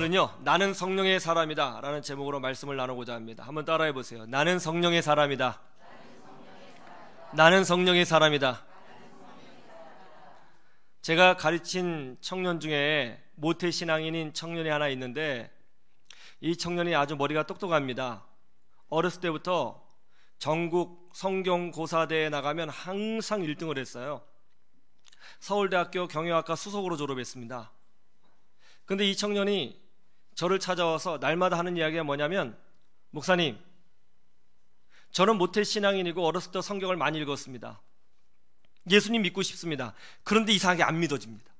오늘은요, 나는 성령의 사람이다 라는 제목으로 말씀을 나누고자 합니다. 한번 따라해 보세요. 나는 성령의 사람이다. 나는 성령의 사람이다. 제가 가르친 청년 중에 모태신앙인인 청년이 하나 있는데, 이 청년이 아주 머리가 똑똑합니다. 어렸을 때부터 전국 성경고사대회에 나가면 항상 1등을 했어요. 서울대학교 경영학과 수석으로 졸업했습니다. 근데 이 청년이 저를 찾아와서 날마다 하는 이야기가 뭐냐면, 목사님, 저는 모태신앙인이고 어렸을 때 성경을 많이 읽었습니다. 예수님 믿고 싶습니다. 그런데 이상하게 안 믿어집니다.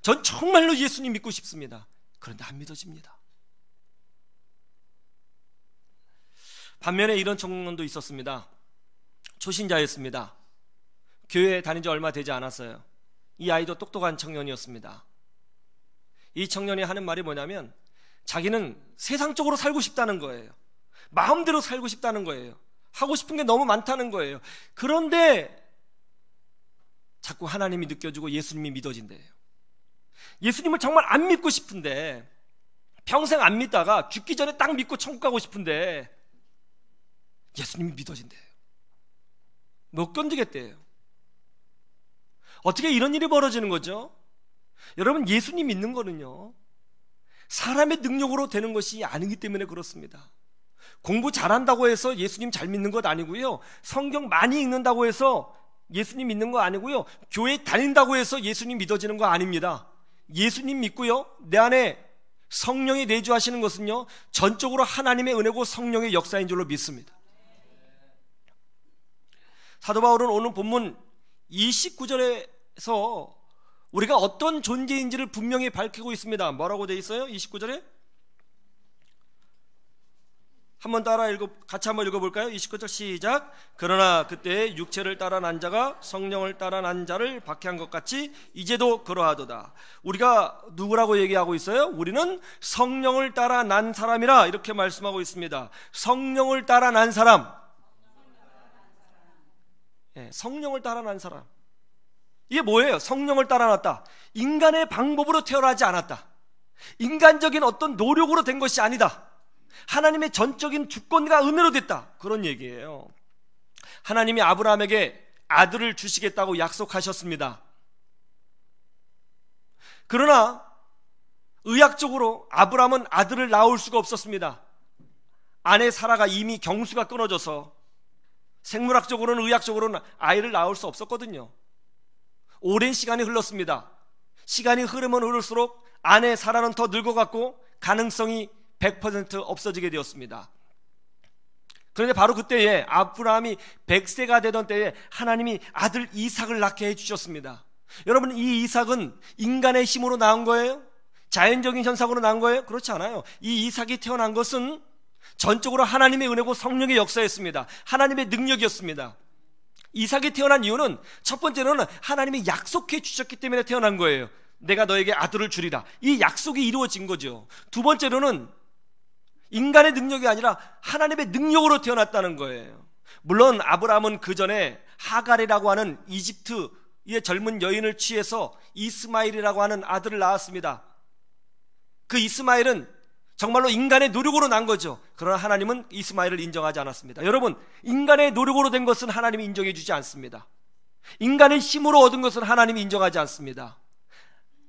전 정말로 예수님 믿고 싶습니다. 그런데 안 믿어집니다. 반면에 이런 청년도 있었습니다. 초신자였습니다. 교회에 다닌 지 얼마 되지 않았어요. 이 아이도 똑똑한 청년이었습니다. 이 청년이 하는 말이 뭐냐면, 자기는 세상적으로 살고 싶다는 거예요. 마음대로 살고 싶다는 거예요. 하고 싶은 게 너무 많다는 거예요. 그런데 자꾸 하나님이 느껴지고 예수님이 믿어진대요. 예수님을 정말 안 믿고 싶은데, 평생 안 믿다가 죽기 전에 딱 믿고 천국 가고 싶은데 예수님이 믿어진대요. 못 견디겠대요. 어떻게 이런 일이 벌어지는 거죠? 여러분, 예수님 믿는 거는요, 사람의 능력으로 되는 것이 아니기 때문에 그렇습니다. 공부 잘한다고 해서 예수님 잘 믿는 것 아니고요, 성경 많이 읽는다고 해서 예수님 믿는 거 아니고요, 교회 다닌다고 해서 예수님 믿어지는 거 아닙니다. 예수님 믿고요, 내 안에 성령이 내주하시는 것은요, 전적으로 하나님의 은혜고 성령의 역사인 줄로 믿습니다. 사도 바울은 오늘 본문 29절에서 우리가 어떤 존재인지를 분명히 밝히고 있습니다. 뭐라고 되어 있어요? 29절에? 같이 한번 읽어볼까요? 29절 시작. 그러나 그때 육체를 따라 난 자가 성령을 따라 난 자를 박해한 것 같이 이제도 그러하도다. 우리가 누구라고 얘기하고 있어요? 우리는 성령을 따라 난 사람이라 이렇게 말씀하고 있습니다. 성령을 따라 난 사람. 성령을 따라 난 사람. 이게 뭐예요? 성령을 따라 났다. 인간의 방법으로 태어나지 않았다. 인간적인 어떤 노력으로 된 것이 아니다. 하나님의 전적인 주권과 은혜로 됐다. 그런 얘기예요. 하나님이 아브라함에게 아들을 주시겠다고 약속하셨습니다. 그러나 의학적으로 아브라함은 아들을 낳을 수가 없었습니다. 아내 사라가 이미 경수가 끊어져서 생물학적으로는 의학적으로는 아이를 낳을 수 없었거든요. 오랜 시간이 흘렀습니다. 시간이 흐르면 흐를수록 아내 사라는 더 늙어갔고 가능성이 100% 없어지게 되었습니다. 그런데 바로 그때에 아브라함이 100세가 되던 때에 하나님이 아들 이삭을 낳게 해주셨습니다. 여러분, 이 이삭은 인간의 힘으로 낳은 거예요? 자연적인 현상으로 낳은 거예요? 그렇지 않아요. 이 이삭이 태어난 것은 전적으로 하나님의 은혜고 성령의 역사였습니다. 하나님의 능력이었습니다. 이삭이 태어난 이유는 첫 번째로는 하나님이 약속해 주셨기 때문에 태어난 거예요. 내가 너에게 아들을 주리라. 이 약속이 이루어진 거죠. 두 번째로는 인간의 능력이 아니라 하나님의 능력으로 태어났다는 거예요. 물론 아브라함은 그 전에 하갈이라고 하는 이집트의 젊은 여인을 취해서 이스마엘이라고 하는 아들을 낳았습니다. 그 이스마엘은 정말로 인간의 노력으로 난 거죠. 그러나 하나님은 이스마엘을 인정하지 않았습니다. 여러분, 인간의 노력으로 된 것은 하나님이 인정해 주지 않습니다. 인간의 힘으로 얻은 것은 하나님이 인정하지 않습니다.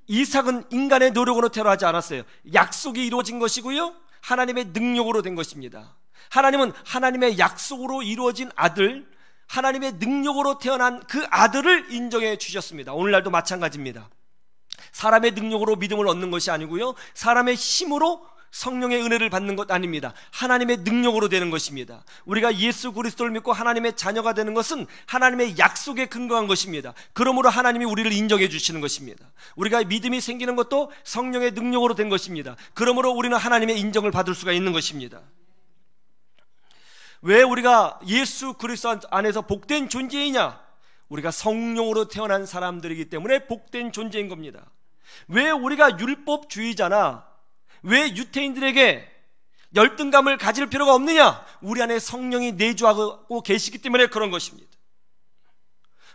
이삭은 인간의 노력으로 태어나지 않았어요. 약속이 이루어진 것이고요, 하나님의 능력으로 된 것입니다. 하나님은 하나님의 약속으로 이루어진 아들, 하나님의 능력으로 태어난 그 아들을 인정해 주셨습니다. 오늘날도 마찬가지입니다. 사람의 능력으로 믿음을 얻는 것이 아니고요, 사람의 힘으로 성령의 은혜를 받는 것 아닙니다. 하나님의 능력으로 되는 것입니다. 우리가 예수 그리스도를 믿고 하나님의 자녀가 되는 것은 하나님의 약속에 근거한 것입니다. 그러므로 하나님이 우리를 인정해 주시는 것입니다. 우리가 믿음이 생기는 것도 성령의 능력으로 된 것입니다. 그러므로 우리는 하나님의 인정을 받을 수가 있는 것입니다. 왜 우리가 예수 그리스도 안에서 복된 존재이냐? 우리가 성령으로 태어난 사람들이기 때문에 복된 존재인 겁니다. 왜 우리가 율법주의자나 왜 유태인들에게 열등감을 가질 필요가 없느냐? 우리 안에 성령이 내주하고 계시기 때문에 그런 것입니다.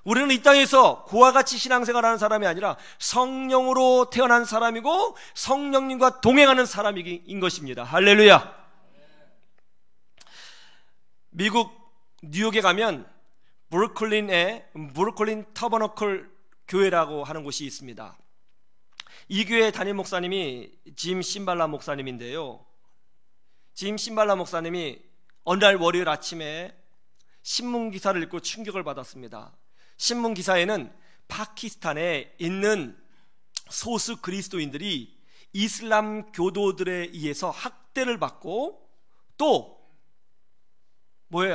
우리는 이 땅에서 고와 같이 신앙생활하는 사람이 아니라 성령으로 태어난 사람이고 성령님과 동행하는 사람인 것입니다. 할렐루야. 미국 뉴욕에 가면 브루클린 터버너클 교회라고 하는 곳이 있습니다. 이 교회 담임 목사님이 짐 심발라 목사님인데요, 짐 심발라 목사님이 어느 날 월요일 아침에 신문 기사를 읽고 충격을 받았습니다. 신문 기사에는 파키스탄에 있는 소수 그리스도인들이 이슬람 교도들에 의해서 학대를 받고 또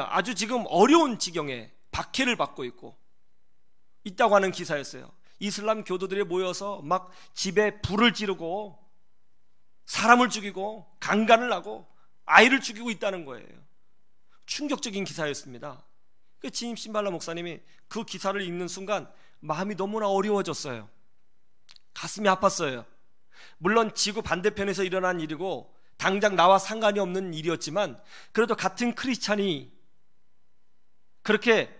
아주 지금 어려운 지경에 박해를 받고 있다고 하는 기사였어요. 이슬람 교도들이 모여서 막 집에 불을 지르고 사람을 죽이고 강간을 하고 아이를 죽이고 있다는 거예요. 충격적인 기사였습니다. 짐 심발라 목사님이 그 기사를 읽는 순간 마음이 너무나 어려워졌어요. 가슴이 아팠어요. 물론 지구 반대편에서 일어난 일이고 당장 나와 상관이 없는 일이었지만 그래도 같은 크리스찬이 그렇게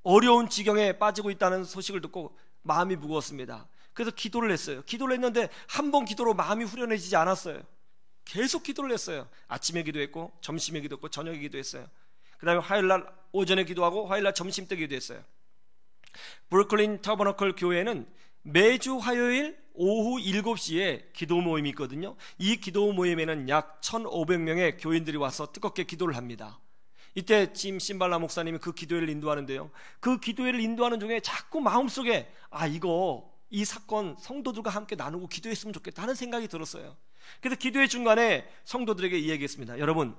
어려운 지경에 빠지고 있다는 소식을 듣고 마음이 무거웠습니다. 그래서 기도를 했어요. 기도를 했는데 한 번 기도로 마음이 후련해지지 않았어요. 계속 기도를 했어요. 아침에 기도했고 점심에 기도했고 저녁에 기도했어요. 그 다음에 화요일날 오전에 기도하고 화요일날 점심 때 기도했어요. 브루클린 터버너클 교회는 매주 화요일 오후 7시에 기도 모임이 있거든요. 이 기도 모임에는 약 1,500명의 교인들이 와서 뜨겁게 기도를 합니다. 이때 짐 심발라 목사님이 그 기도회를 인도하는데요, 그 기도회를 인도하는 중에 자꾸 마음속에 이 사건 성도들과 함께 나누고 기도했으면 좋겠다 하는 생각이 들었어요. 그래서 기도회 중간에 성도들에게 이야기했습니다. 여러분,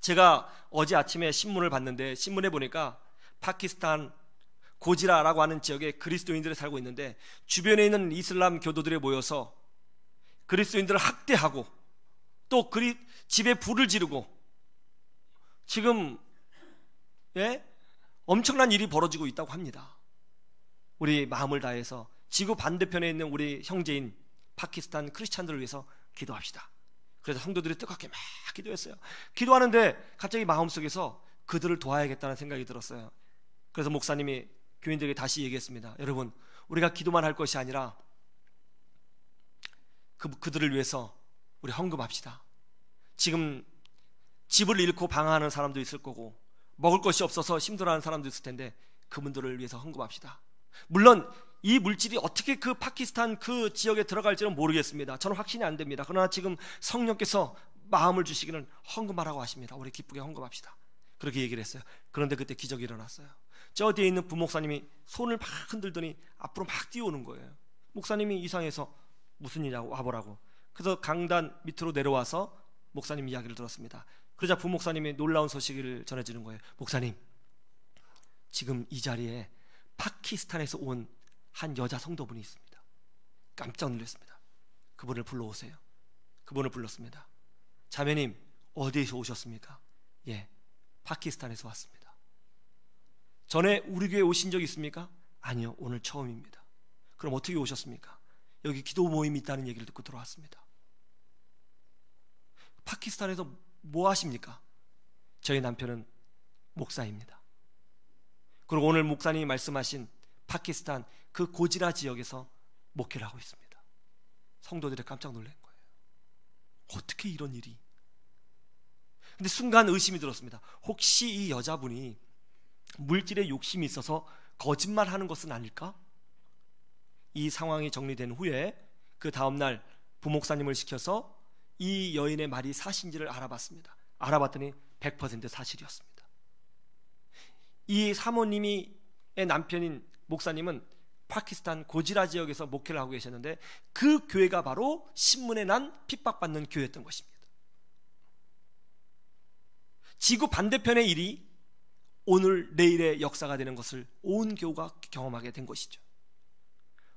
제가 어제 아침에 신문을 봤는데 신문에 보니까 파키스탄 고지라라고 하는 지역에 그리스도인들이 살고 있는데 주변에 있는 이슬람 교도들이 모여서 그리스도인들을 학대하고 또 집에 불을 지르고 지금 엄청난 일이 벌어지고 있다고 합니다. 우리 마음을 다해서 지구 반대편에 있는 우리 형제인 파키스탄 크리스찬들을 위해서 기도합시다. 그래서 성도들이 뜨겁게 막 기도했어요. 기도하는데 갑자기 마음속에서 그들을 도와야겠다는 생각이 들었어요. 그래서 목사님이 교인들에게 다시 얘기했습니다. 여러분, 우리가 기도만 할 것이 아니라 그들을 위해서 우리 헌금합시다. 지금 집을 잃고 방황하는 사람도 있을 거고 먹을 것이 없어서 힘들어하는 사람도 있을 텐데 그분들을 위해서 헌금합시다. 물론 이 물질이 어떻게 그 파키스탄 그 지역에 들어갈지는 모르겠습니다. 저는 확신이 안 됩니다. 그러나 지금 성령께서 마음을 주시기는 헌금하라고 하십니다. 우리 기쁘게 헌금합시다. 그렇게 얘기를 했어요. 그런데 그때 기적이 일어났어요. 저 뒤에 있는 부목사님이 손을 막 흔들더니 앞으로 막 뛰어오는 거예요. 목사님이 이상해서 무슨 일이냐고 와보라고. 그래서 강단 밑으로 내려와서 목사님 이야기를 들었습니다. 그러자 부목사님이 놀라운 소식을 전해주는 거예요. 목사님, 지금 이 자리에 파키스탄에서 온 한 여자 성도분이 있습니다. 깜짝 놀랐습니다. 그분을 불러오세요. 그분을 불렀습니다. 자매님, 어디에서 오셨습니까? 예, 파키스탄에서 왔습니다. 전에 우리 교회 오신 적 있습니까? 아니요, 오늘 처음입니다. 그럼 어떻게 오셨습니까? 여기 기도 모임이 있다는 얘기를 듣고 들어왔습니다. 파키스탄에서 뭐 하십니까? 저희 남편은 목사입니다. 그리고 오늘 목사님이 말씀하신 파키스탄 그 고지라 지역에서 목회를 하고 있습니다. 성도들이 깜짝 놀란 거예요. 어떻게 이런 일이? 근데 순간 의심이 들었습니다. 혹시 이 여자분이 물질에 욕심이 있어서 거짓말하는 것은 아닐까? 이 상황이 정리된 후에 그 다음날 부목사님을 시켜서 이 여인의 말이 사실인지를 알아봤습니다. 알아봤더니 100% 사실이었습니다. 이 사모님의 남편인 목사님은 파키스탄 고지라 지역에서 목회를 하고 계셨는데 그 교회가 바로 신문에 난 핍박받는 교회였던 것입니다. 지구 반대편의 일이 오늘 내일의 역사가 되는 것을 온 교우가 경험하게 된 것이죠.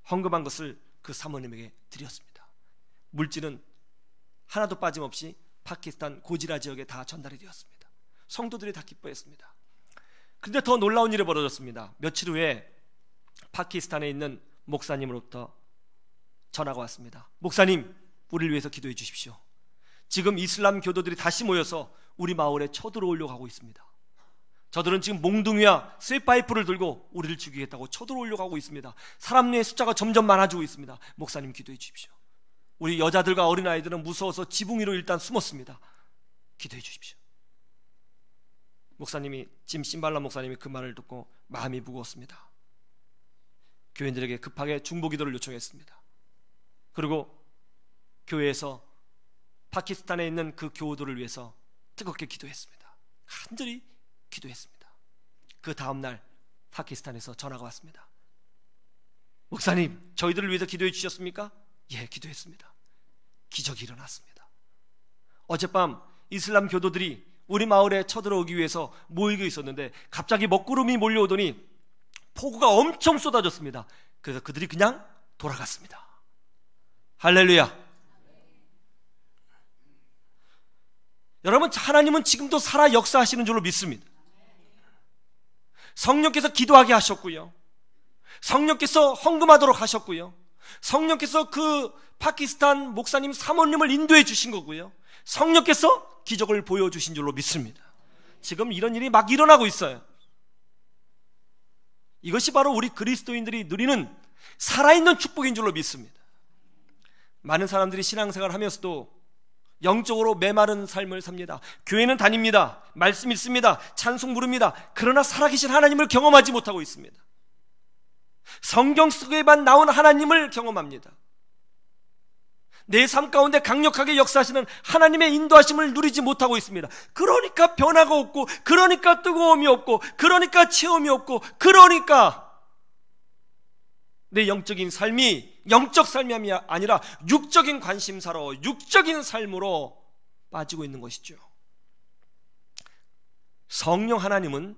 헌금한 것을 그 사모님에게 드렸습니다. 물질은 하나도 빠짐없이 파키스탄 고지라 지역에 다 전달이 되었습니다. 성도들이 다 기뻐했습니다. 그런데 더 놀라운 일이 벌어졌습니다. 며칠 후에 파키스탄에 있는 목사님으로부터 전화가 왔습니다. 목사님, 우리를 위해서 기도해 주십시오. 지금 이슬람 교도들이 다시 모여서 우리 마을에 쳐들어오려고 하고 있습니다. 저들은 지금 몽둥이와 쇠파이프를 들고 우리를 죽이겠다고 쳐들어오려고 하고 있습니다. 사람의 숫자가 점점 많아지고 있습니다. 목사님 기도해 주십시오. 우리 여자들과 어린아이들은 무서워서 지붕 위로 일단 숨었습니다. 기도해 주십시오. 목사님이, 짐 심발라 목사님이 그 말을 듣고 마음이 무거웠습니다. 교인들에게 급하게 중보기도를 요청했습니다. 그리고 교회에서 파키스탄에 있는 그 교우들을 위해서 뜨겁게 기도했습니다. 간절히 기도했습니다. 그 다음날 파키스탄에서 전화가 왔습니다. 목사님, 저희들을 위해서 기도해 주셨습니까? 예, 기도했습니다. 기적이 일어났습니다. 어젯밤 이슬람 교도들이 우리 마을에 쳐들어오기 위해서 모이고 있었는데 갑자기 먹구름이 몰려오더니 폭우가 엄청 쏟아졌습니다. 그래서 그들이 그냥 돌아갔습니다. 할렐루야. 여러분, 하나님은 지금도 살아 역사하시는 줄로 믿습니다. 성령께서 기도하게 하셨고요, 성령께서 헌금하도록 하셨고요, 성령께서 그 파키스탄 목사님 사모님을 인도해 주신 거고요, 성령께서 기적을 보여주신 줄로 믿습니다. 지금 이런 일이 막 일어나고 있어요. 이것이 바로 우리 그리스도인들이 누리는 살아있는 축복인 줄로 믿습니다. 많은 사람들이 신앙생활을 하면서도 영적으로 메마른 삶을 삽니다. 교회는 다닙니다. 말씀 읽습니다. 찬송 부릅니다. 그러나 살아계신 하나님을 경험하지 못하고 있습니다. 성경 속에만 나온 하나님을 경험합니다. 내 삶 가운데 강력하게 역사하시는 하나님의 인도하심을 누리지 못하고 있습니다. 그러니까 변화가 없고, 그러니까 뜨거움이 없고, 그러니까 체험이 없고, 그러니까 내 영적인 삶이 영적 삶이 아니라 육적인 관심사로, 육적인 삶으로 빠지고 있는 것이죠. 성령 하나님은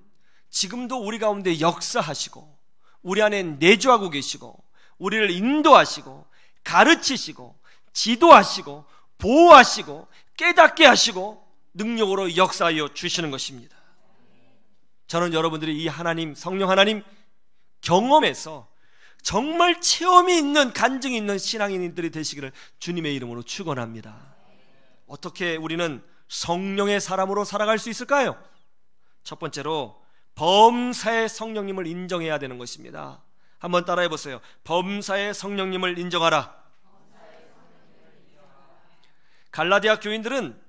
지금도 우리 가운데 역사하시고 우리 안에 내주하고 계시고 우리를 인도하시고 가르치시고 지도하시고 보호하시고 깨닫게 하시고 능력으로 역사하여 주시는 것입니다. 저는 여러분들이 이 하나님, 성령 하나님 경험에서 정말 체험이 있는, 간증이 있는 신앙인들이 되시기를 주님의 이름으로 축원합니다. 어떻게 우리는 성령의 사람으로 살아갈 수 있을까요? 첫 번째로 범사의 성령님을 인정해야 되는 것입니다. 한번 따라해 보세요. 범사의 성령님을 인정하라. 갈라디아 교인들은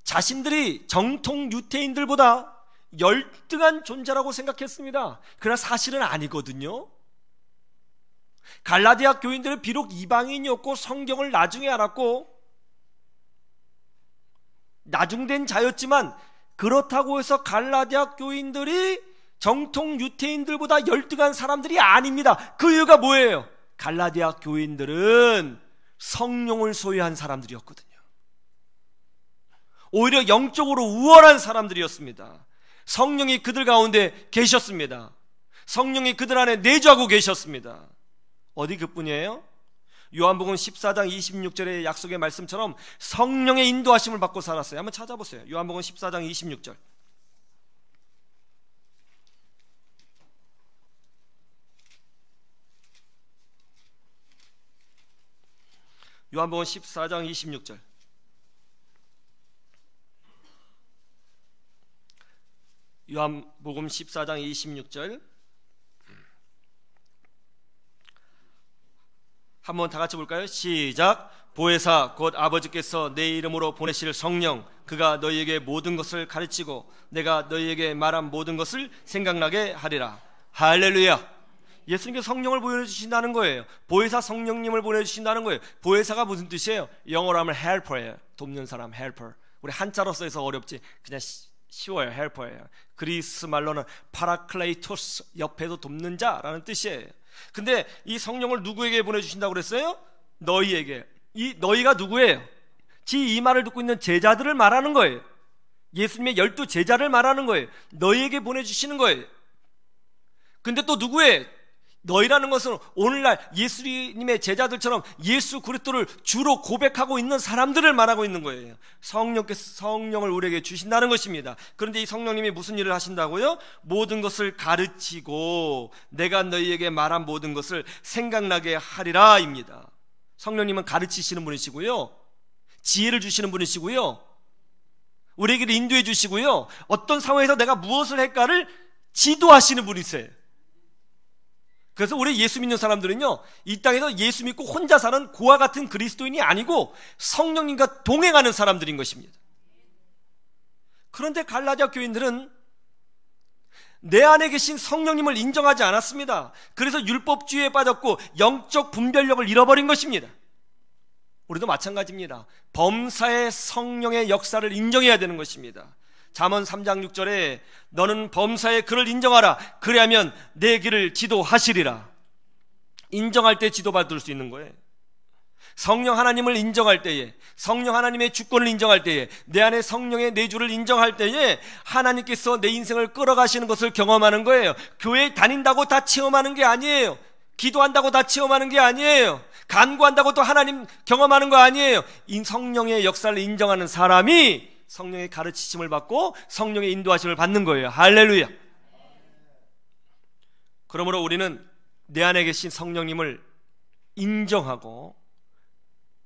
자신들이 정통 유대인들보다 열등한 존재라고 생각했습니다. 그러나 사실은 아니거든요. 갈라디아 교인들은 비록 이방인이었고 성경을 나중에 알았고 나중된 자였지만, 그렇다고 해서 갈라디아 교인들이 정통 유대인들보다 열등한 사람들이 아닙니다. 그 이유가 뭐예요? 갈라디아 교인들은 성령을 소유한 사람들이었거든요. 오히려 영적으로 우월한 사람들이었습니다. 성령이 그들 가운데 계셨습니다. 성령이 그들 안에 내주하고 계셨습니다. 어디 그뿐이에요? 요한복음 14장 26절의 약속의 말씀처럼 성령의 인도하심을 받고 살았어요. 한번 찾아보세요. 요한복음 14장 26절. 요한복음 14장 26절. 요한복음 14장 26절. 한번 다 같이 볼까요? 시작. 보혜사 곧 아버지께서 내 이름으로 보내실 성령, 그가 너희에게 모든 것을 가르치고 내가 너희에게 말한 모든 것을 생각나게 하리라. 할렐루야. 예수님께서 성령을 보내주신다는 거예요. 보혜사 성령님을 보내주신다는 거예요. 보혜사가 무슨 뜻이에요? 영어로 하면 helper예요. 돕는 사람, helper. 우리 한자로 써서 어렵지 그냥 쉬워요. helper예요. 그리스 말로는 파라클레이토스, 옆에서 돕는 자라는 뜻이에요. 근데 이 성령을 누구에게 보내주신다고 그랬어요? 너희에게. 이 너희가 누구예요? 이 말을 듣고 있는 제자들을 말하는 거예요. 예수님의 12 제자를 말하는 거예요. 너희에게 보내주시는 거예요. 근데 또 누구예요? 너희라는 것은 오늘날 예수님의 제자들처럼 예수 그리스도를 주로 고백하고 있는 사람들을 말하고 있는 거예요. 성령께서 성령을 우리에게 주신다는 것입니다. 그런데 이 성령님이 무슨 일을 하신다고요? 모든 것을 가르치고 내가 너희에게 말한 모든 것을 생각나게 하리라 입니다. 성령님은 가르치시는 분이시고요, 지혜를 주시는 분이시고요, 우리에게 인도해 주시고요, 어떤 상황에서 내가 무엇을 할까를 지도하시는 분이세요. 그래서 우리 예수 믿는 사람들은요, 이 땅에서 예수 믿고 혼자 사는 고아 같은 그리스도인이 아니고 성령님과 동행하는 사람들인 것입니다. 그런데 갈라디아 교인들은 내 안에 계신 성령님을 인정하지 않았습니다. 그래서 율법주의에 빠졌고 영적 분별력을 잃어버린 것입니다. 우리도 마찬가지입니다. 범사의 성령의 역사를 인정해야 되는 것입니다. 잠언 3장 6절에 너는 범사의 그를 인정하라. 그리하면 내 길을 지도하시리라. 인정할 때 지도받을 수 있는 거예요. 성령 하나님을 인정할 때에, 성령 하나님의 주권을 인정할 때에, 내 안에 성령의 내주를 인정할 때에 하나님께서 내 인생을 끌어가시는 것을 경험하는 거예요. 교회 다닌다고 다 체험하는 게 아니에요. 기도한다고 다 체험하는 게 아니에요. 간구한다고 또 하나님 경험하는 거 아니에요. 이 성령의 역사를 인정하는 사람이 성령의 가르치심을 받고 성령의 인도하심을 받는 거예요. 할렐루야. 그러므로 우리는 내 안에 계신 성령님을 인정하고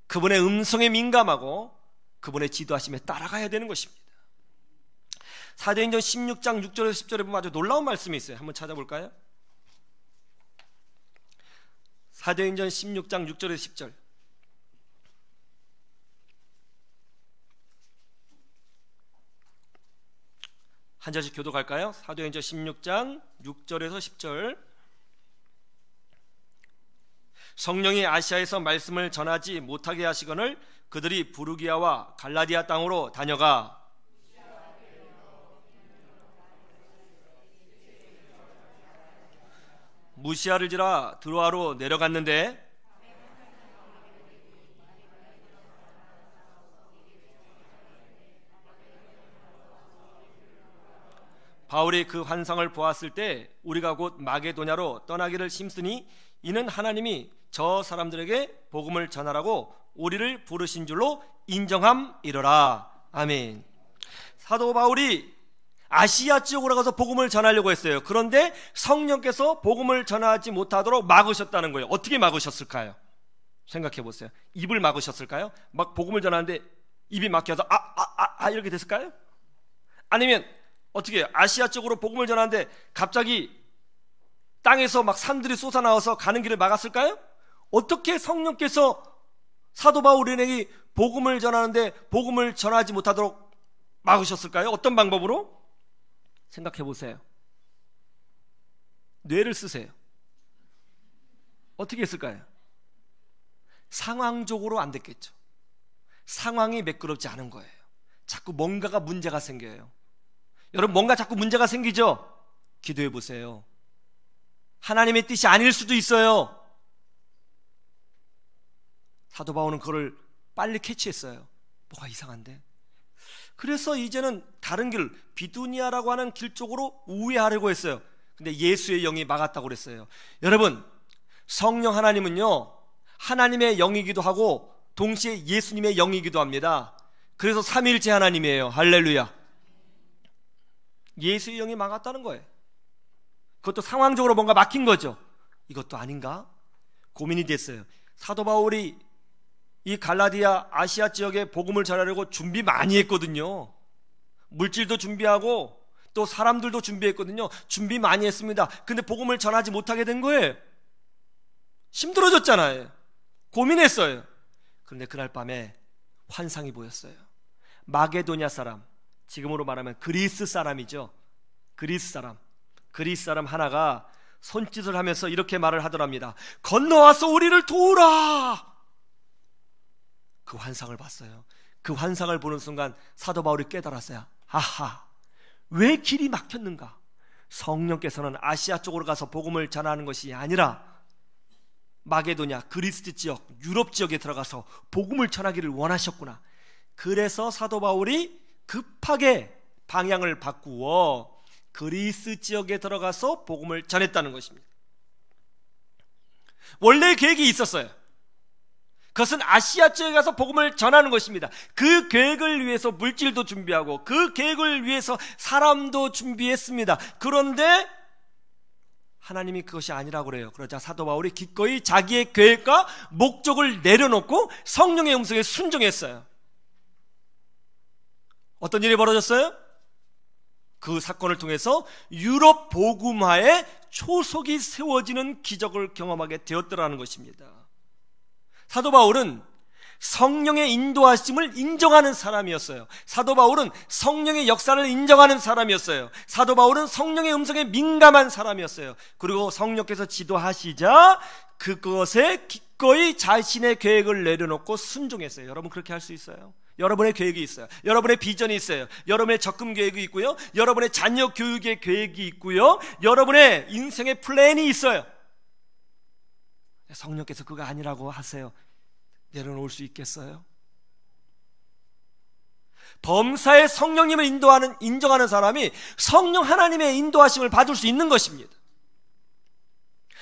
그분의 음성에 민감하고 그분의 지도하심에 따라가야 되는 것입니다. 사도행전 16장 6절에서 10절에 보면 아주 놀라운 말씀이 있어요. 한번 찾아볼까요? 사도행전 16장 6절에서 10절. 한 절씩 교독할까요? 사도행전 16장 6절에서 10절. 성령이 아시아에서 말씀을 전하지 못하게 하시거늘 그들이 부르기아와 갈라디아 땅으로 다녀가 무시아를 지나 드로아로 내려갔는데 바울이 그 환상을 보았을 때 우리가 곧 마게도냐로 떠나기를 힘쓰니 이는 하나님이 저 사람들에게 복음을 전하라고 우리를 부르신 줄로 인정함이러라. 아멘. 사도 바울이 아시아 지역으로 가서 복음을 전하려고 했어요. 그런데 성령께서 복음을 전하지 못하도록 막으셨다는 거예요. 어떻게 막으셨을까요? 생각해 보세요. 입을 막으셨을까요? 막 복음을 전하는데 입이 막혀서 이렇게 됐을까요? 아니면 어떻게 아시아 쪽으로 복음을 전하는데 갑자기 땅에서 막 산들이 솟아나와서 가는 길을 막았을까요? 어떻게 성령께서 사도 바울에게 복음을 전하는데 복음을 전하지 못하도록 막으셨을까요? 어떤 방법으로? 생각해 보세요. 뇌를 쓰세요. 어떻게 했을까요? 상황적으로 안 됐겠죠. 상황이 매끄럽지 않은 거예요. 자꾸 뭔가가 문제가 생겨요. 여러분, 뭔가 자꾸 문제가 생기죠? 기도해 보세요. 하나님의 뜻이 아닐 수도 있어요. 사도 바울은 그걸 빨리 캐치했어요. 뭐가 이상한데? 그래서 이제는 다른 길, 비두니아라고 하는 길 쪽으로 우회하려고 했어요. 근데 예수의 영이 막았다고 그랬어요. 여러분, 성령 하나님은요, 하나님의 영이기도 하고 동시에 예수님의 영이기도 합니다. 그래서 삼위일체 하나님이에요. 할렐루야. 예수의 영이 막았다는 거예요. 그것도 상황적으로 뭔가 막힌 거죠. 이것도 아닌가? 고민이 됐어요. 사도 바울이 이 갈라디아 아시아 지역에 복음을 전하려고 준비 많이 했거든요. 물질도 준비하고 또 사람들도 준비했거든요. 준비 많이 했습니다. 근데 복음을 전하지 못하게 된 거예요. 힘들어졌잖아요. 고민했어요. 그런데 그날 밤에 환상이 보였어요. 마게도냐 사람, 지금으로 말하면 그리스 사람이죠. 그리스 사람 하나가 손짓을 하면서 이렇게 말을 하더랍니다. 건너와서 우리를 도우라. 그 환상을 봤어요. 그 환상을 보는 순간 사도 바울이 깨달았어요. 아하, 왜 길이 막혔는가? 성령께서는 아시아 쪽으로 가서 복음을 전하는 것이 아니라 마게도냐, 그리스 지역, 유럽 지역에 들어가서 복음을 전하기를 원하셨구나. 그래서 사도 바울이 급하게 방향을 바꾸어 그리스 지역에 들어가서 복음을 전했다는 것입니다. 원래 계획이 있었어요. 그것은 아시아 지역에 가서 복음을 전하는 것입니다. 그 계획을 위해서 물질도 준비하고 그 계획을 위해서 사람도 준비했습니다. 그런데 하나님이 그것이 아니라고 그래요. 그러자 사도 바울이 기꺼이 자기의 계획과 목적을 내려놓고 성령의 음성에 순종했어요. 어떤 일이 벌어졌어요? 그 사건을 통해서 유럽 복음화의 초석이 세워지는 기적을 경험하게 되었더라는 것입니다. 사도 바울은 성령의 인도하심을 인정하는 사람이었어요. 사도 바울은 성령의 역사를 인정하는 사람이었어요. 사도 바울은 성령의 음성에 민감한 사람이었어요. 그리고 성령께서 지도하시자 그것에 기꺼이 자신의 계획을 내려놓고 순종했어요. 여러분 그렇게 할 수 있어요? 여러분의 계획이 있어요. 여러분의 비전이 있어요. 여러분의 적금 계획이 있고요. 여러분의 자녀 교육의 계획이 있고요. 여러분의 인생의 플랜이 있어요. 성령께서 그거 아니라고 하세요. 내려놓을 수 있겠어요? 범사에 성령님을 인정하는 사람이 성령 하나님의 인도하심을 받을 수 있는 것입니다.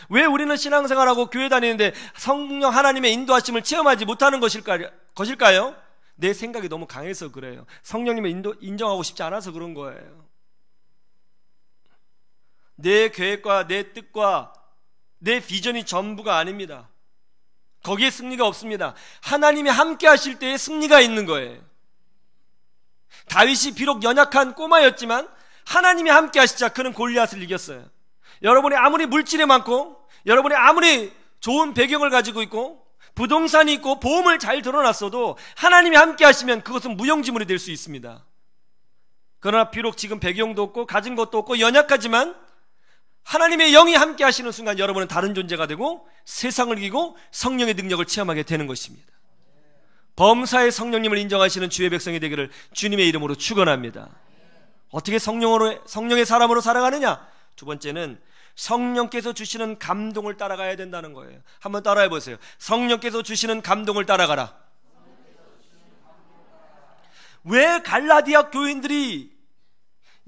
왜 우리는 신앙생활하고 교회 다니는데 성령 하나님의 인도하심을 체험하지 못하는 것일까요? 내 생각이 너무 강해서 그래요. 성령님을 인정하고 싶지 않아서 그런 거예요. 내 계획과 내 뜻과 내 비전이 전부가 아닙니다. 거기에 승리가 없습니다. 하나님이 함께 하실 때에 승리가 있는 거예요. 다윗이 비록 연약한 꼬마였지만 하나님이 함께 하시자 그는 골리앗을 이겼어요. 여러분이 아무리 물질이 많고 여러분이 아무리 좋은 배경을 가지고 있고 부동산이 있고 보험을 잘 들어놨어도 하나님이 함께 하시면 그것은 무용지물이 될 수 있습니다. 그러나 비록 지금 배경도 없고 가진 것도 없고 연약하지만 하나님의 영이 함께 하시는 순간 여러분은 다른 존재가 되고 세상을 이기고 성령의 능력을 체험하게 되는 것입니다. 범사의 성령님을 인정하시는 주의 백성이 되기를 주님의 이름으로 축원합니다. 어떻게 성령의 사람으로 살아가느냐? 두 번째는 성령께서 주시는 감동을 따라가야 된다는 거예요. 한번 따라해 보세요. 성령께서 주시는 감동을 따라가라. 왜 갈라디아 교인들이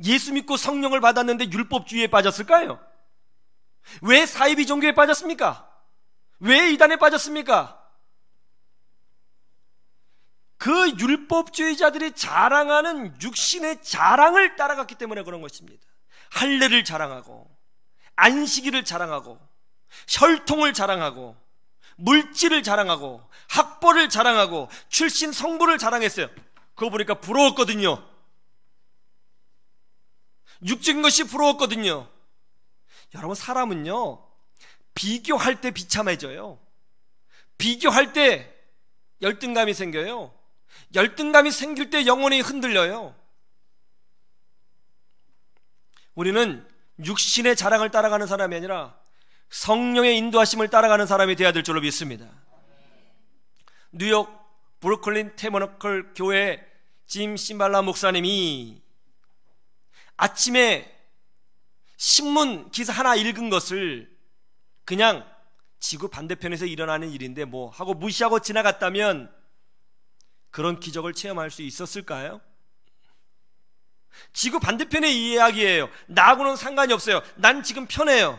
예수 믿고 성령을 받았는데 율법주의에 빠졌을까요? 왜 사이비 종교에 빠졌습니까? 왜 이단에 빠졌습니까? 그 율법주의자들이 자랑하는 육신의 자랑을 따라갔기 때문에 그런 것입니다. 할례를 자랑하고 안식일을 자랑하고 혈통을 자랑하고 물질을 자랑하고 학벌을 자랑하고 출신 성부를 자랑했어요. 그거 보니까 부러웠거든요. 육적인 것이 부러웠거든요. 여러분 사람은요 비교할 때 비참해져요. 비교할 때 열등감이 생겨요. 열등감이 생길 때 영혼이 흔들려요. 우리는 육신의 자랑을 따라가는 사람이 아니라 성령의 인도하심을 따라가는 사람이 되어야 될 줄로 믿습니다. 뉴욕 브루클린 테버너클 교회 짐 심발라 목사님이 아침에 신문 기사 하나 읽은 것을 그냥 지구 반대편에서 일어나는 일인데 뭐 하고 무시하고 지나갔다면 그런 기적을 체험할 수 있었을까요? 지구 반대편의 이야기예요. 나하고는 상관이 없어요. 난 지금 편해요.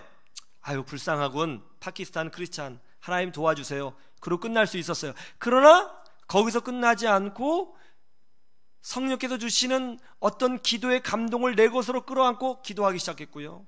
아유 불쌍하군. 파키스탄 크리스찬 하나님 도와주세요. 그러고 끝날 수 있었어요. 그러나 거기서 끝나지 않고 성령께서 주시는 어떤 기도의 감동을 내 것으로 끌어안고 기도하기 시작했고요.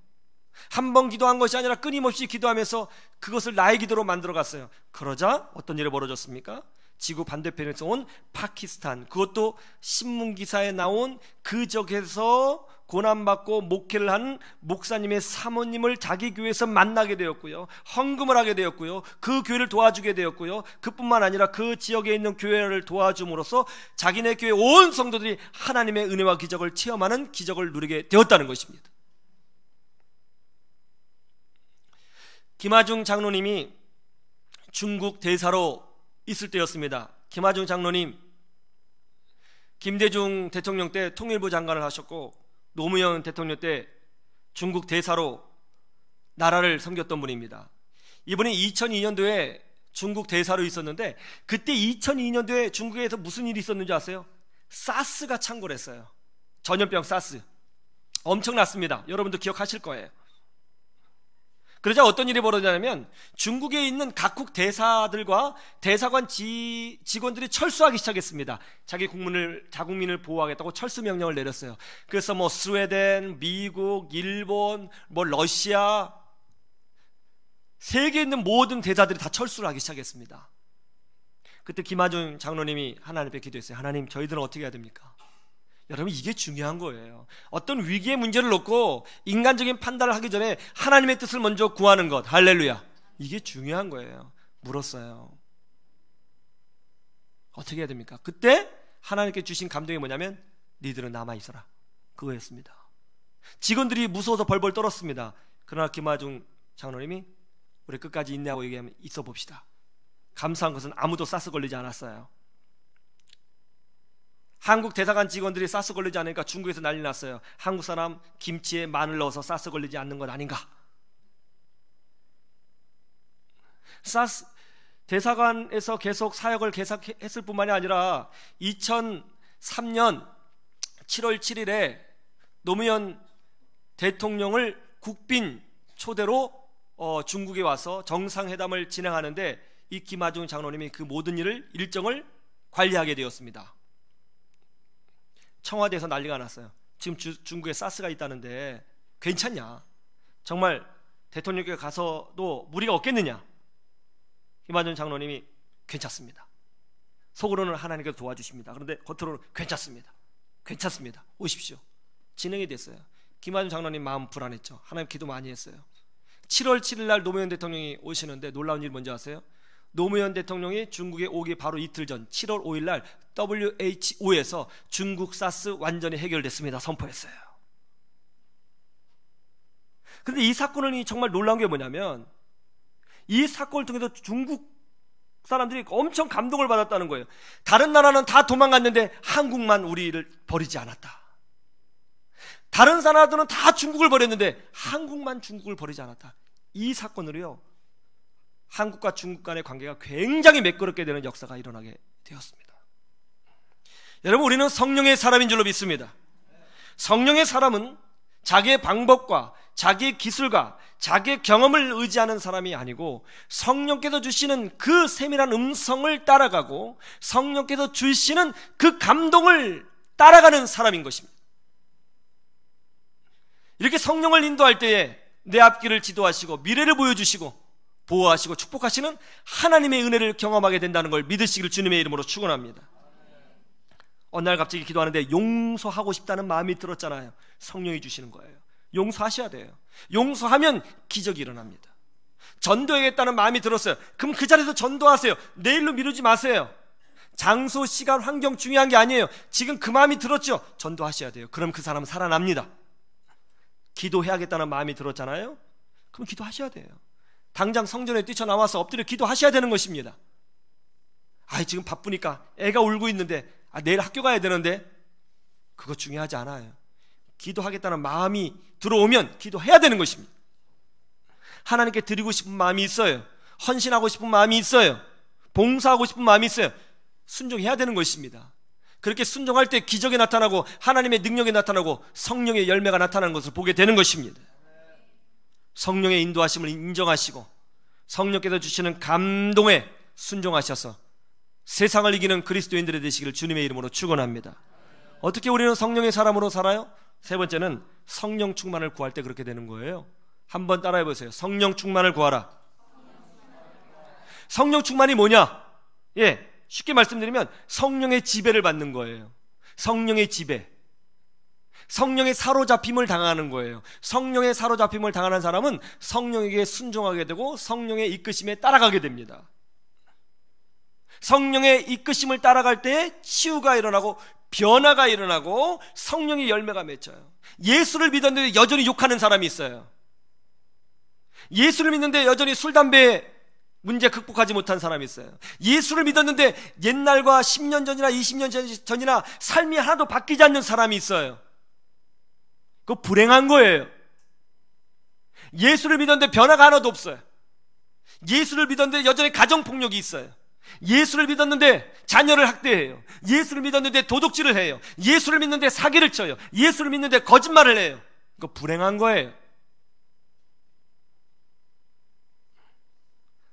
한 번 기도한 것이 아니라 끊임없이 기도하면서 그것을 나의 기도로 만들어갔어요. 그러자 어떤 일이 벌어졌습니까? 지구 반대편에서 온 파키스탄, 그것도 신문기사에 나온 그 지역에서 고난받고 목회를 하는 목사님의 사모님을 자기 교회에서 만나게 되었고요. 헌금을 하게 되었고요. 그 교회를 도와주게 되었고요. 그뿐만 아니라 그 지역에 있는 교회를 도와줌으로써 자기네 교회 온 성도들이 하나님의 은혜와 기적을 체험하는 기적을 누리게 되었다는 것입니다. 김하중 장로님이 중국 대사로 있을 때였습니다. 김하중 장로님 김대중 대통령 때 통일부 장관을 하셨고 노무현 대통령 때 중국 대사로 나라를 섬겼던 분입니다. 이분이 2002년도에 중국 대사로 있었는데 그때 2002년도에 중국에서 무슨 일이 있었는지 아세요? 사스가 창궐 했어요. 전염병 사스 엄청났습니다. 여러분도 기억하실 거예요. 그러자 어떤 일이 벌어지냐면 중국에 있는 각국 대사들과 대사관 직원들이 철수하기 시작했습니다. 자국민을 보호하겠다고 철수 명령을 내렸어요. 그래서 뭐 스웨덴, 미국, 일본, 뭐 러시아, 세계에 있는 모든 대사들이 다 철수를 하기 시작했습니다. 그때 김하중 장로님이 하나님 앞에 기도했어요. 하나님, 저희들은 어떻게 해야 됩니까? 여러분, 이게 중요한 거예요. 어떤 위기의 문제를 놓고 인간적인 판단을 하기 전에 하나님의 뜻을 먼저 구하는 것. 할렐루야. 이게 중요한 거예요. 물었어요. 어떻게 해야 됩니까? 그때 하나님께 주신 감동이 뭐냐면 니들은 남아있어라. 그거였습니다. 직원들이 무서워서 벌벌 떨었습니다. 그러나 김하중 장로님이 우리 끝까지 인내하고 얘기하면 있어 봅시다. 감사한 것은 아무도 사스 걸리지 않았어요. 한국 대사관 직원들이 사스 걸리지 않으니까 중국에서 난리 났어요. 한국 사람 김치에 마늘 넣어서 사스 걸리지 않는 건 아닌가. 사스 대사관에서 계속 사역을 계속했을 뿐만이 아니라 2003년 7월 7일에 노무현 대통령을 국빈 초대로 중국에 와서 정상회담을 진행하는데 이 김하중 장로님이 그 모든 일정을 관리하게 되었습니다. 청와대에서 난리가 났어요. 지금 중국에 사스가 있다는데 괜찮냐? 정말 대통령께 가서도 무리가 없겠느냐? 김하중 장로님이 괜찮습니다. 속으로는 하나님께서 도와주십니다. 그런데 겉으로는 괜찮습니다. 오십시오. 진행이 됐어요. 김하중 장로님 마음 불안했죠. 하나님 기도 많이 했어요. 7월 7일 날 노무현 대통령이 오시는데 놀라운 일이 뭔지 아세요? 노무현 대통령이 중국에 오기 바로 이틀 전 7월 5일 날 WHO에서 중국 사스 완전히 해결됐습니다. 선포했어요. 그런데 이 사건이 정말 놀라운 게 뭐냐면 이 사건을 통해서 중국 사람들이 엄청 감동을 받았다는 거예요. 다른 나라는 다 도망갔는데 한국만 우리를 버리지 않았다. 다른 나라들은 다 중국을 버렸는데 한국만 중국을 버리지 않았다. 이 사건으로요, 한국과 중국 간의 관계가 굉장히 매끄럽게 되는 역사가 일어나게 되었습니다. 여러분, 우리는 성령의 사람인 줄로 믿습니다. 성령의 사람은 자기의 방법과 자기의 기술과 자기의 경험을 의지하는 사람이 아니고 성령께서 주시는 그 세밀한 음성을 따라가고 성령께서 주시는 그 감동을 따라가는 사람인 것입니다. 이렇게 성령을 인도할 때에 내 앞길을 지도하시고 미래를 보여주시고 보호하시고 축복하시는 하나님의 은혜를 경험하게 된다는 걸 믿으시기를 주님의 이름으로 축원합니다. 어느 날 갑자기 기도하는데 용서하고 싶다는 마음이 들었잖아요. 성령이 주시는 거예요. 용서하셔야 돼요. 용서하면 기적이 일어납니다. 전도해야겠다는 마음이 들었어요. 그럼 그 자리에서 전도하세요. 내일로 미루지 마세요. 장소, 시간, 환경 중요한 게 아니에요. 지금 그 마음이 들었죠? 전도하셔야 돼요. 그럼 그 사람은 살아납니다. 기도해야겠다는 마음이 들었잖아요? 그럼 기도하셔야 돼요. 당장 성전에 뛰쳐나와서 엎드려 기도하셔야 되는 것입니다. 지금 바쁘니까 애가 울고 있는데 내일 학교 가야 되는데 그거 중요하지 않아요. 기도하겠다는 마음이 들어오면 기도해야 되는 것입니다. 하나님께 드리고 싶은 마음이 있어요. 헌신하고 싶은 마음이 있어요. 봉사하고 싶은 마음이 있어요. 순종해야 되는 것입니다. 그렇게 순종할 때 기적이 나타나고 하나님의 능력이 나타나고 성령의 열매가 나타나는 것을 보게 되는 것입니다. 성령의 인도하심을 인정하시고 성령께서 주시는 감동에 순종하셔서 세상을 이기는 그리스도인들이 되시기를 주님의 이름으로 축원합니다. 어떻게 우리는 성령의 사람으로 살아요? 세 번째는 성령 충만을 구할 때 그렇게 되는 거예요. 한번 따라해 보세요. 성령 충만을 구하라. 성령 충만이 뭐냐? 쉽게 말씀드리면 성령의 지배를 받는 거예요. 성령의 지배. 성령의 사로잡힘을 당하는 거예요. 성령의 사로잡힘을 당하는 사람은 성령에게 순종하게 되고 성령의 이끄심에 따라가게 됩니다. 성령의 이끄심을 따라갈 때 치유가 일어나고 변화가 일어나고 성령의 열매가 맺혀요. 예수를 믿었는데 여전히 욕하는 사람이 있어요. 예수를 믿는데 여전히 술, 담배 문제 극복하지 못한 사람이 있어요. 예수를 믿었는데 옛날과 10년 전이나 20년 전이나 삶이 하나도 바뀌지 않는 사람이 있어요. 그거 불행한 거예요. 예수를 믿었는데 변화가 하나도 없어요. 예수를 믿었는데 여전히 가정폭력이 있어요. 예수를 믿었는데 자녀를 학대해요. 예수를 믿었는데 도둑질을 해요. 예수를 믿는데 사기를 쳐요. 예수를 믿는데 거짓말을 해요. 그거 불행한 거예요.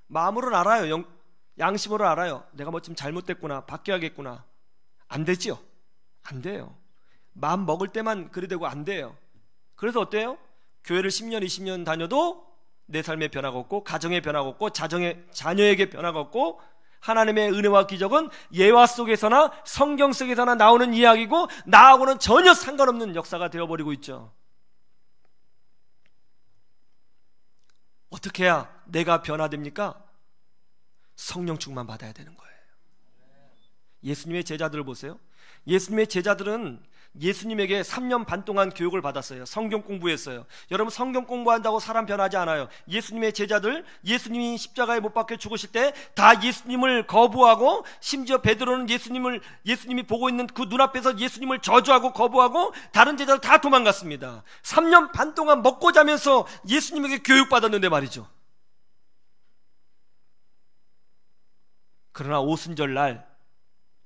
마음으로는 알아요. 양심으로 알아요. 내가 뭐 좀 잘못됐구나. 바뀌어야겠구나. 안 되지요. 안 돼요. 마음 먹을 때만 그리 되고 안 돼요. 그래서 어때요? 교회를 10년, 20년 다녀도 내 삶에 변화가 없고 가정에 변화가 없고 자녀에게 변화가 없고 하나님의 은혜와 기적은 예화 속에서나 성경 속에서나 나오는 이야기고 나하고는 전혀 상관없는 역사가 되어버리고 있죠. 어떻게 해야 내가 변화됩니까? 성령 충만 받아야 되는 거예요. 예수님의 제자들을 보세요. 예수님의 제자들은 예수님에게 3년 반 동안 교육을 받았어요. 성경 공부했어요. 여러분, 성경 공부한다고 사람 변하지 않아요. 예수님의 제자들, 예수님이 십자가에 못 박혀 죽으실 때 다 예수님을 거부하고, 심지어 베드로는 예수님이 보고 있는 그 눈앞에서 예수님을 저주하고 거부하고 다른 제자들 다 도망갔습니다. 3년 반 동안 먹고 자면서 예수님에게 교육받았는데 말이죠. 그러나 오순절날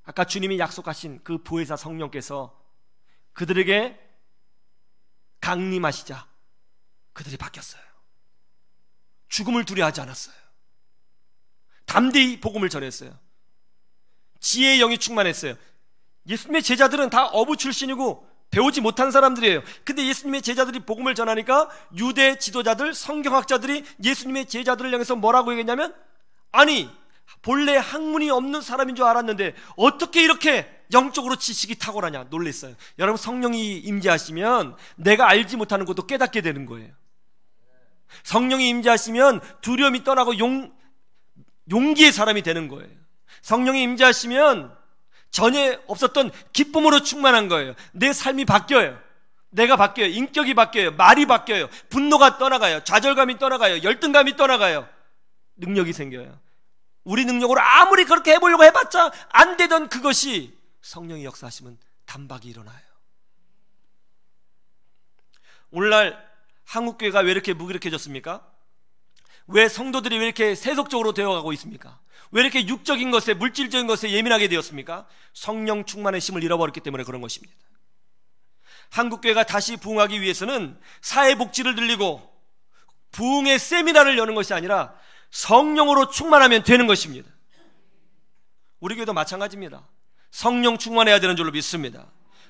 아까 주님이 약속하신 그 보혜사 성령께서 그들에게 강림하시자 그들이 바뀌었어요. 죽음을 두려워하지 않았어요. 담대히 복음을 전했어요. 지혜의 영이 충만했어요. 예수님의 제자들은 다 어부 출신이고 배우지 못한 사람들이에요. 근데 예수님의 제자들이 복음을 전하니까 유대 지도자들, 성경학자들이 예수님의 제자들을 향해서 뭐라고 얘기했냐면, 아니 본래 학문이 없는 사람인 줄 알았는데 어떻게 이렇게 영적으로 지식이 탁월하냐 놀랬어요. 여러분, 성령이 임재하시면 내가 알지 못하는 것도 깨닫게 되는 거예요. 성령이 임재하시면 두려움이 떠나고 용기의 사람이 되는 거예요. 성령이 임재하시면 전에 없었던 기쁨으로 충만한 거예요. 내 삶이 바뀌어요. 내가 바뀌어요. 인격이 바뀌어요. 말이 바뀌어요. 분노가 떠나가요. 좌절감이 떠나가요. 열등감이 떠나가요. 능력이 생겨요. 우리 능력으로 아무리 그렇게 해보려고 해봤자 안 되던 그것이 성령이 역사하시면 단박이 일어나요. 오늘날 한국교회가 왜 이렇게 무기력해졌습니까? 왜 성도들이 왜 이렇게 세속적으로 되어가고 있습니까? 왜 이렇게 육적인 것에, 물질적인 것에 예민하게 되었습니까? 성령 충만의 힘을 잃어버렸기 때문에 그런 것입니다. 한국교회가 다시 부흥하기 위해서는 사회복지를 늘리고 부흥의 세미나를 여는 것이 아니라 성령으로 충만하면 되는 것입니다. 우리 교회도 마찬가지입니다. 성령 충만해야 되는 줄로 믿습니다.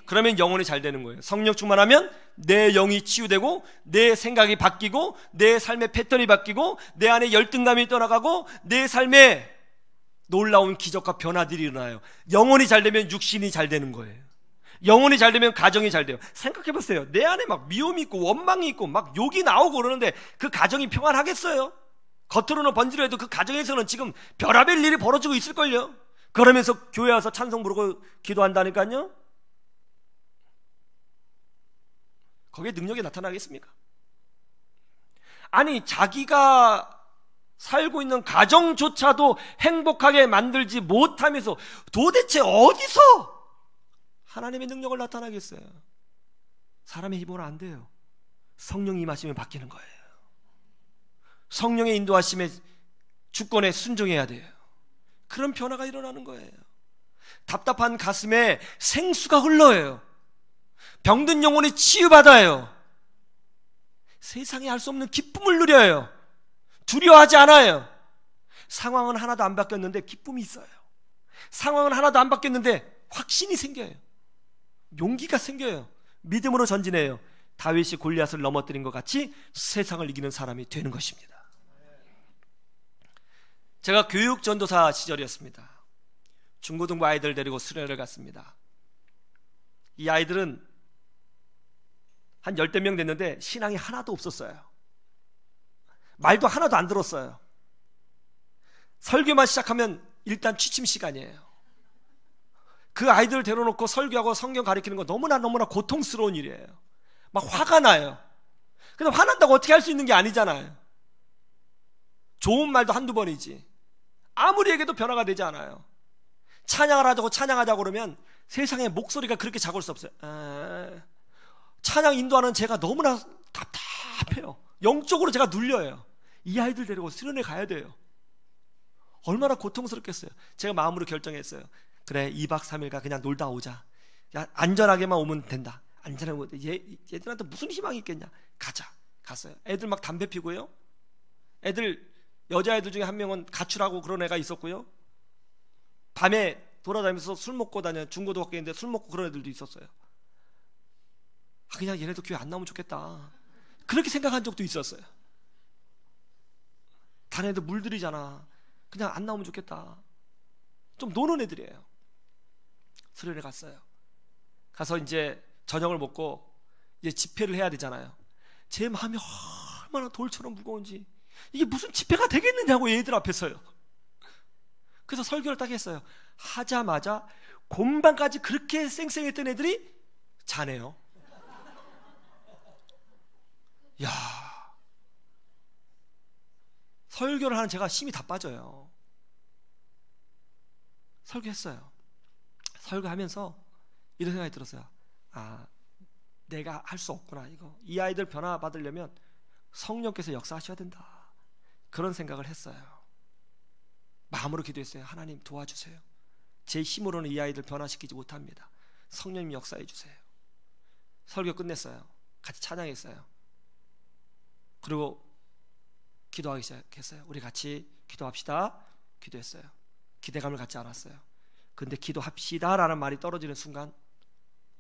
그러면 영혼이 잘 되는 거예요. 성령 충만하면 내 영이 치유되고 내 생각이 바뀌고 내 삶의 패턴이 바뀌고 내 안에 열등감이 떠나가고 내 삶에 놀라운 기적과 변화들이 일어나요. 영혼이 잘 되면 육신이 잘 되는 거예요. 영혼이 잘 되면 가정이 잘 돼요. 생각해 보세요. 내 안에 막 미움이 있고 원망이 있고 막 욕이 나오고 그러는데 그 가정이 평안하겠어요? 겉으로는 번지르해도 그 가정에서는 지금 별의별 일이 벌어지고 있을걸요. 그러면서 교회 와서 찬송 부르고 기도한다니까요. 거기에 능력이 나타나겠습니까? 아니, 자기가 살고 있는 가정조차도 행복하게 만들지 못하면서 도대체 어디서 하나님의 능력을 나타나겠어요? 사람의 힘으로 안 돼요. 성령이 임하시면 바뀌는 거예요. 성령의 인도하심에 주권에 순종해야 돼요. 그런 변화가 일어나는 거예요. 답답한 가슴에 생수가 흘러요. 병든 영혼이 치유받아요. 세상에 알 수 없는 기쁨을 누려요. 두려워하지 않아요. 상황은 하나도 안 바뀌었는데 기쁨이 있어요. 상황은 하나도 안 바뀌었는데 확신이 생겨요. 용기가 생겨요. 믿음으로 전진해요. 다윗이 골리앗을 넘어뜨린 것 같이 세상을 이기는 사람이 되는 것입니다. 제가 교육 전도사 시절이었습니다. 중고등부 아이들 데리고 수련회를 갔습니다. 이 아이들은 한 10대 명 됐는데 신앙이 하나도 없었어요. 말도 하나도 안 들었어요. 설교만 시작하면 일단 취침 시간이에요. 그 아이들을 데려놓고 설교하고 성경 가르치는 거 너무나 고통스러운 일이에요. 막 화가 나요. 근데 화난다고 어떻게 할 수 있는 게 아니잖아요. 좋은 말도 한두 번이지. 아무리 얘기해도 변화가 되지 않아요. 찬양을 하자고 그러면 세상에 목소리가 그렇게 작을 수 없어요. 찬양 인도하는 제가 너무나 답답해요. 영적으로 제가 눌려요. 이 아이들 데리고 수련회 가야 돼요. 얼마나 고통스럽겠어요. 제가 마음으로 결정했어요. 그래, 2박 3일가 그냥 놀다 오자. 야, 안전하게만 오면 된다. 안전하게 얘들한테 무슨 희망이 있겠냐. 가자. 갔어요. 애들 막 담배 피고요. 여자애들 중에 한 명은 가출하고 그런 애가 있었고요. 밤에 돌아다니면서 술 먹고 다녀요. 중고등학교인데 술 먹고 그런 애들도 있었어요. 그냥 얘네도 교회 안 나오면 좋겠다. 그렇게 생각한 적도 있었어요. 다른 애들 물들이잖아. 그냥 안 나오면 좋겠다. 좀 노는 애들이에요. 수련회 갔어요. 가서 이제 저녁을 먹고 이제 집회를 해야 되잖아요. 제 마음이 얼마나 돌처럼 무거운지, 이게 무슨 집회가 되겠느냐고 얘들 앞에서요. 그래서 설교를 딱 했어요. 하자마자 곰방까지 그렇게 쌩쌩했던 애들이 자네요. 야, 설교를 하는 제가 힘이 다 빠져요. 설교했어요. 설교하면서 이런 생각이 들었어요. 아, 내가 할 수 없구나. 이 아이들 변화 받으려면 성령께서 역사하셔야 된다. 그런 생각을 했어요. 마음으로 기도했어요. 하나님 도와주세요. 제 힘으로는 이 아이들 변화시키지 못합니다. 성령님 역사해 주세요. 설교 끝냈어요. 같이 찬양했어요. 그리고 기도하기 시작했어요. 우리 같이 기도합시다. 기도했어요. 기대감을 갖지 않았어요. 근데 기도합시다 라는 말이 떨어지는 순간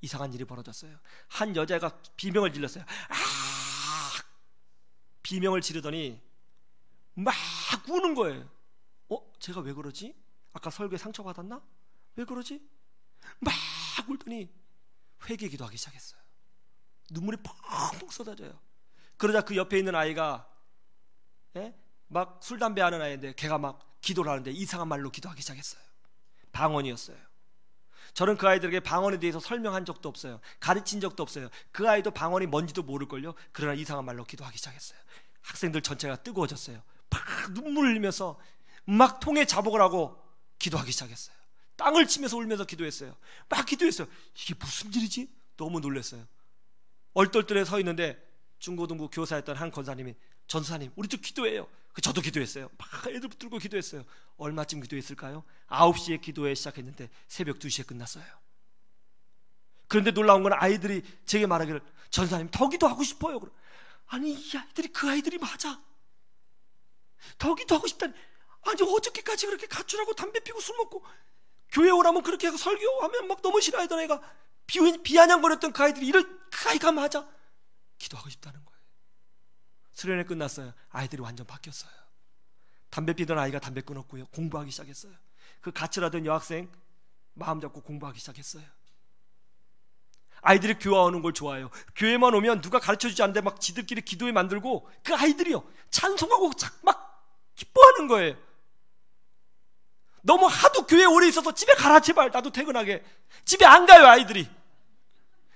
이상한 일이 벌어졌어요. 한 여자가 비명을 질렀어요. 아! 비명을 지르더니 막 우는 거예요. 제가 왜 그러지? 아까 설교에 상처받았나? 왜 그러지? 막 울더니 회개 기도하기 시작했어요. 눈물이 펑펑 쏟아져요. 그러자 그 옆에 있는 아이가 막 술 담배 하는 아이인데 걔가 막 기도를 하는데 이상한 말로 기도하기 시작했어요. 방언이었어요. 저는 그 아이들에게 방언에 대해서 설명한 적도 없어요. 가르친 적도 없어요. 그 아이도 방언이 뭔지도 모를걸요. 그러나 이상한 말로 기도하기 시작했어요. 학생들 전체가 뜨거워졌어요. 막 눈물 흘리면서 막 통에 자복을 하고 기도하기 시작했어요. 땅을 치면서 울면서 기도했어요. 막 기도했어요. 이게 무슨 일이지? 너무 놀랐어요. 얼떨떨해 서 있는데 중고등부 교사였던 한 권사님이, 전사님 우리도 기도해요. 저도 기도했어요. 막 애들 붙들고 기도했어요. 얼마쯤 기도했을까요? 9시에 기도회 시작했는데 새벽 2시에 끝났어요. 그런데 놀라운 건 아이들이 제게 말하기를, 전사님 더 기도하고 싶어요. 아니 이 아이들이 그 아이들이 맞아. 더 기도하고 싶다니. 아니 어저께까지 그렇게 가출하고 담배 피고 술 먹고 교회 오라면 그렇게 하고 설교하면 막 너무 싫어하던 애가 비아냥거렸던 그 아이들이 그 아이가 맞아. 기도하고 싶다는 거예요. 수련회 끝났어요. 아이들이 완전 바뀌었어요. 담배 피던 아이가 담배 끊었고요. 공부하기 시작했어요. 그 가출하던 여학생 마음 잡고 공부하기 시작했어요. 아이들이 교회 오는 걸 좋아해요. 교회만 오면 누가 가르쳐주지 않는데 막 지들끼리 기도회 만들고 그 아이들이요 찬송하고 막 기뻐하는 거예요. 너무 하도 교회에 오래 있어서 집에 가라 제발, 나도 퇴근하게. 집에 안 가요. 아이들이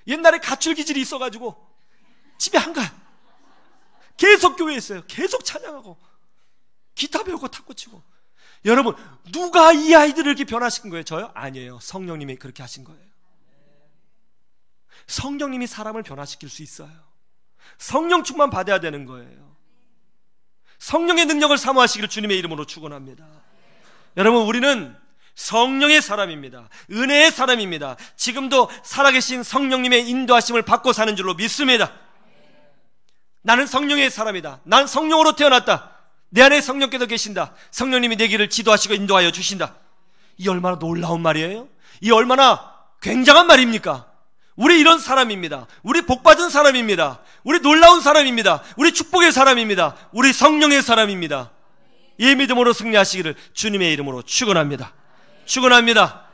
옛날에 가출 기질이 있어가지고 집에 안 가요. 계속 교회에 있어요. 계속 찬양하고 기타 배우고 탁구 치고. 여러분, 누가 이 아이들을 이렇게 변화시킨 거예요? 저요? 아니에요. 성령님이 그렇게 하신 거예요. 성령님이 사람을 변화시킬 수 있어요. 성령 충만 받아야 되는 거예요. 성령의 능력을 사모하시기를 주님의 이름으로 축원합니다. 여러분, 우리는 성령의 사람입니다. 은혜의 사람입니다. 지금도 살아계신 성령님의 인도하심을 받고 사는 줄로 믿습니다. 나는 성령의 사람이다. 난 성령으로 태어났다. 내 안에 성령께서 계신다. 성령님이 내 길을 지도하시고 인도하여 주신다. 이 얼마나 놀라운 말이에요? 이 얼마나 굉장한 말입니까? 우리 이런 사람입니다. 우리 복받은 사람입니다. 우리 놀라운 사람입니다. 우리 축복의 사람입니다. 우리 성령의 사람입니다. 이 믿음으로 승리하시기를 주님의 이름으로 축원합니다. 축원합니다.